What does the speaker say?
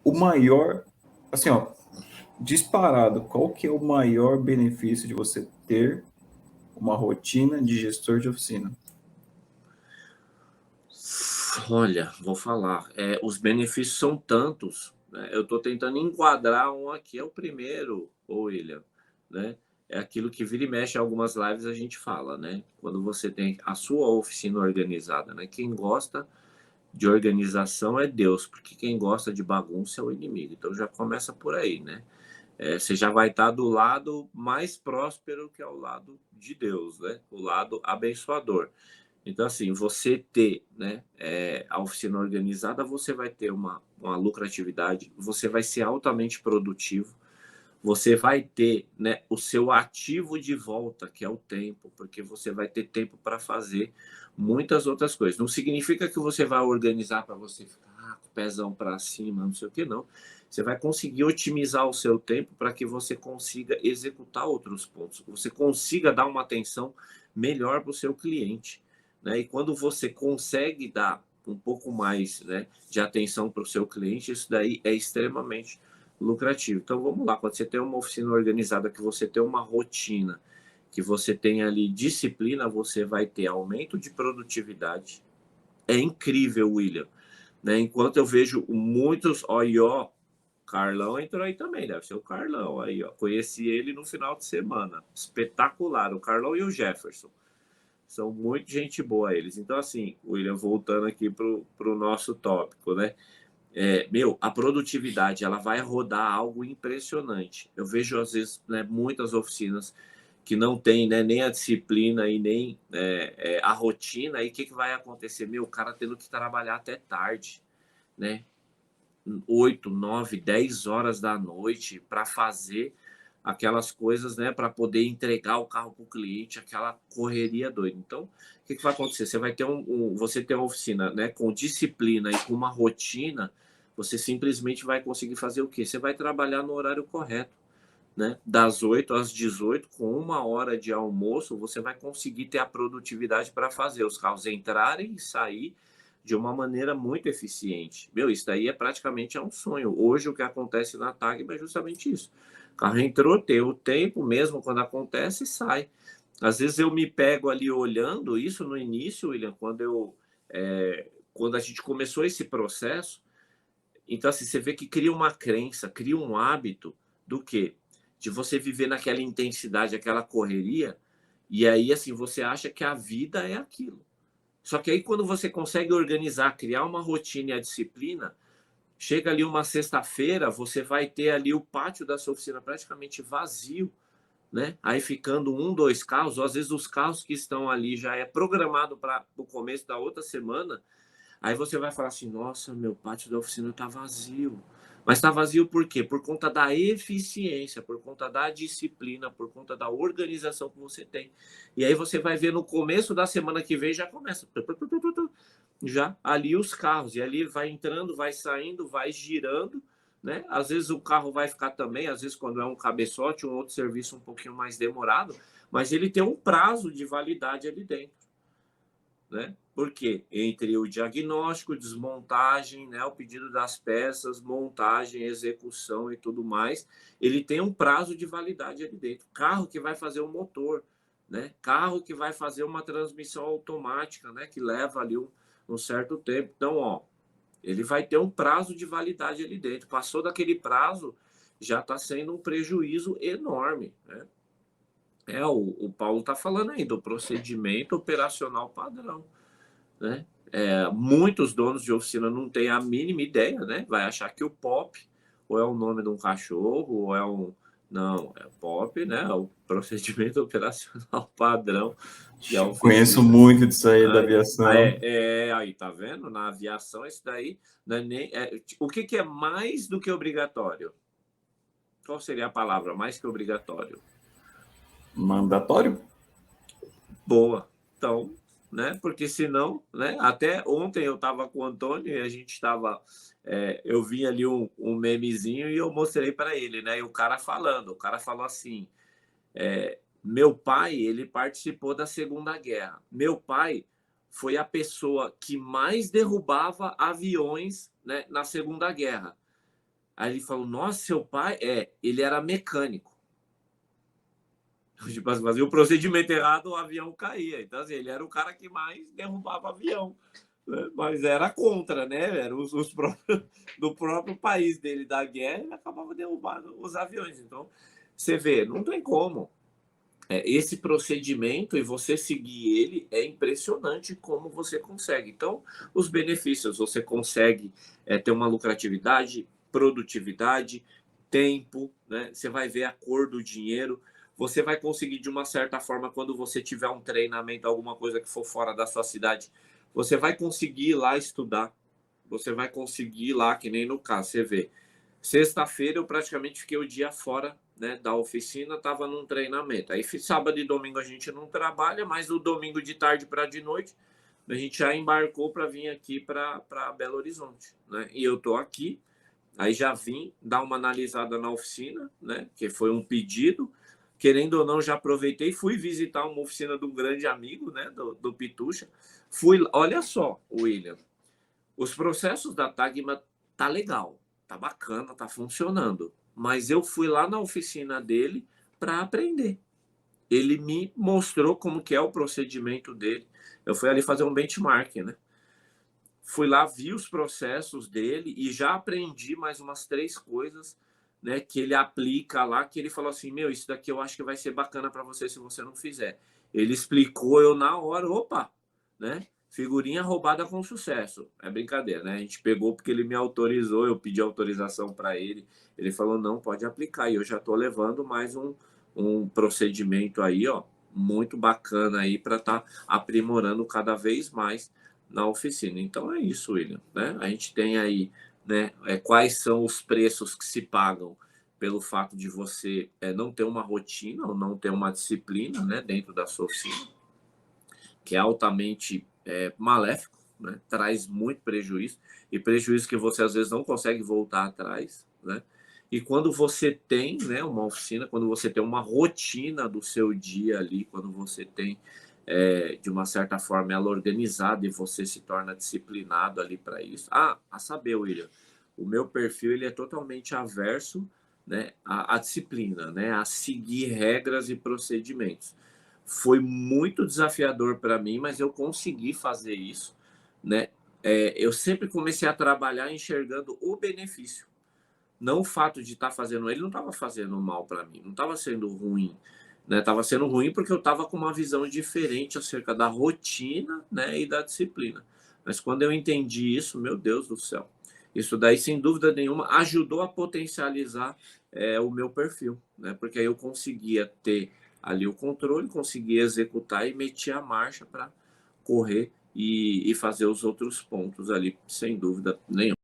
O maior, assim, ó, disparado, qual que é o maior benefício de você ter uma rotina de gestor de oficina? Olha, vou falar. Os benefícios são tantos, né? Eu estou tentando enquadrar um aqui. É o primeiro, ô William, né? É aquilo que vira e mexe em algumas lives a gente fala, né? Quando você tem a sua oficina organizada, né? Quem gosta de organização é Deus, porque quem gosta de bagunça é o inimigo. Então já começa por aí, né? Você já vai estar do lado mais próspero, que é o lado de Deus, né? O lado abençoador. Então, assim, você ter, né, a oficina organizada, você vai ter uma lucratividade, você vai ser altamente produtivo, você vai ter, né, o seu ativo de volta, que é o tempo, porque você vai ter tempo para fazer muitas outras coisas. Não significa que você vai organizar para você ficar com o pezão para cima, não sei o que, não. Você vai conseguir otimizar o seu tempo para que você consiga executar outros pontos, você consiga dar uma atenção melhor para o seu cliente, né? E quando você consegue dar um pouco mais, né, de atenção para o seu cliente, isso daí é extremamente lucrativo. Então vamos lá, quando você tem uma oficina organizada, que você tem uma rotina, que você tem ali disciplina, você vai ter aumento de produtividade. É incrível, William, né? Enquanto eu vejo muitos, ó, Carlão entrou aí também, deve ser o Carlão aí, ó. Conheci ele no final de semana, espetacular, o Carlão e o Jefferson. São muito gente boa eles. Então, assim, William, voltando aqui pro nosso tópico, né? A produtividade, ela vai rodar algo impressionante. Eu vejo, às vezes, né, muitas oficinas que não tem, né, nem a disciplina e nem a rotina. E o que, que vai acontecer? O cara tendo que trabalhar até tarde, né? 8, 9, 10 horas da noite para fazer aquelas coisas, né, para poder entregar o carro para o cliente, aquela correria doida. Então, o que, que vai acontecer? Você vai ter você tem uma oficina, né, com disciplina e com uma rotina, você simplesmente vai conseguir fazer o quê? Você vai trabalhar no horário correto, né? Das 8 às 18, com 1 hora de almoço, você vai conseguir ter a produtividade para fazer os carros entrarem e sair de uma maneira muito eficiente. Isso daí praticamente um sonho. Hoje, o que acontece na TAG é justamente isso. O carro entrou, tem o tempo, mesmo quando acontece, sai. Às vezes eu me pego ali olhando isso no início, William, quando a gente começou esse processo. Então, assim, você vê que cria uma crença, cria um hábito do quê? De você viver naquela intensidade, aquela correria, e aí, assim, você acha que a vida é aquilo. Só que aí, quando você consegue organizar, criar uma rotina e a disciplina, chega ali uma sexta-feira, você vai ter ali o pátio da sua oficina praticamente vazio, né? Aí ficando 1, 2 carros, ou às vezes os carros que estão ali já é programado para o começo da outra semana. Aí você vai falar assim: nossa, meu pátio da oficina está vazio. Mas está vazio por quê? Por conta da eficiência, por conta da disciplina, por conta da organização que você tem. E aí você vai ver no começo da semana que vem, já começa. Já ali os carros. E ali vai entrando, vai saindo, vai girando, né? Às vezes o carro vai ficar também, às vezes quando é um cabeçote, um outro serviço um pouquinho mais demorado, mas ele tem um prazo de validade ali dentro, né? Porque entre o diagnóstico, desmontagem, né, o pedido das peças, montagem, execução e tudo mais, ele tem um prazo de validade ali dentro. Carro que vai fazer o motor, né? Carro que vai fazer uma transmissão automática, né, que leva ali um certo tempo. Então, ó, ele vai ter um prazo de validade ali dentro. Passou daquele prazo, já está sendo um prejuízo enorme, né? O Paulo está falando aí do procedimento operacional padrão, né? Muitos donos de oficina não têm a mínima ideia, né? Vai achar que o Pop ou é o nome de um cachorro ou é um... Não, é o Pop, né? É o procedimento operacional padrão da Conheço oficina. muito disso aí da Aí, aviação. aí tá vendo? Na aviação, isso daí não é nem... o que, que é mais do que obrigatório? Qual seria a palavra mais que obrigatório? Mandatório? Boa. Então, né? Porque senão, né? Até ontem eu estava com o Antônio e a gente estava. Eu vi ali um memezinho e eu mostrei para ele, né? E o cara falou assim: meu pai, ele participou da Segunda Guerra. Meu pai foi a pessoa que mais derrubava aviões, né, na Segunda Guerra. Aí ele falou, nossa, seu pai? Ele era mecânico. Tipo, fazia o procedimento errado, o avião caía. Então, assim, ele era o cara que mais derrubava avião, né? Mas era contra, né? Era os próprios, do próprio país dele, da guerra, ele acabava derrubando os aviões. Então, você vê, não tem como. Esse procedimento e você seguir ele é impressionante como você consegue. Então, os benefícios, você consegue ter uma lucratividade, produtividade, tempo, né? Você vai ver a cor do dinheiro. Você vai conseguir, de uma certa forma, quando você tiver um treinamento, alguma coisa que for fora da sua cidade, você vai conseguir ir lá estudar. Você vai conseguir ir lá, que nem no caso, você vê. Sexta-feira eu praticamente fiquei o dia fora, né, da oficina, estava num treinamento. Aí sábado e domingo a gente não trabalha, mas o domingo de tarde para de noite a gente já embarcou para vir aqui para Belo Horizonte, né? E eu tô aqui, aí já vim dar uma analisada na oficina, né, que foi um pedido. Querendo ou não, já aproveitei e fui visitar uma oficina de um grande amigo, né, do Pitucha. Olha só, William, os processos da Tagma tá legal, tá bacana, tá funcionando. Mas eu fui lá na oficina dele para aprender. Ele me mostrou como que é o procedimento dele. Eu fui ali fazer um benchmark, né? Fui lá, vi os processos dele e já aprendi mais umas 3 coisas, né, que ele aplica lá, que ele falou assim, meu, isso daqui eu acho que vai ser bacana para você se você não fizer. Ele explicou, eu na hora, opa, né? Figurinha roubada com sucesso. É brincadeira, né? A gente pegou porque ele me autorizou, eu pedi autorização para ele. Ele falou, não, pode aplicar. E eu já estou levando mais um procedimento aí, ó, muito bacana aí para estar aprimorando cada vez mais na oficina. Então é isso, William, né? A gente tem aí, né, quais são os preços que se pagam pelo fato de você não ter uma rotina ou não ter uma disciplina, né, dentro da sua oficina, que é altamente maléfico, né? Traz muito prejuízo e prejuízo que você às vezes não consegue voltar atrás, né? E quando você tem, né, uma oficina, quando você tem uma rotina do seu dia ali, quando você tem de uma certa forma ela organizada e você se torna disciplinado ali para isso. A saber, William, o meu perfil ele é totalmente averso, né, à disciplina, né, a seguir regras e procedimentos. Foi muito desafiador para mim, mas eu consegui fazer isso, né? Eu sempre comecei a trabalhar enxergando o benefício, não o fato de estar fazendo ele não estava fazendo mal para mim, não estava sendo ruim, né? Estava sendo ruim porque eu estava com uma visão diferente acerca da rotina, né, e da disciplina. Mas quando eu entendi isso, meu Deus do céu, isso daí sem dúvida nenhuma ajudou a potencializar o meu perfil, né? Porque aí eu conseguia ter ali o controle, conseguia executar e meter a marcha para correr e fazer os outros pontos ali, sem dúvida nenhuma.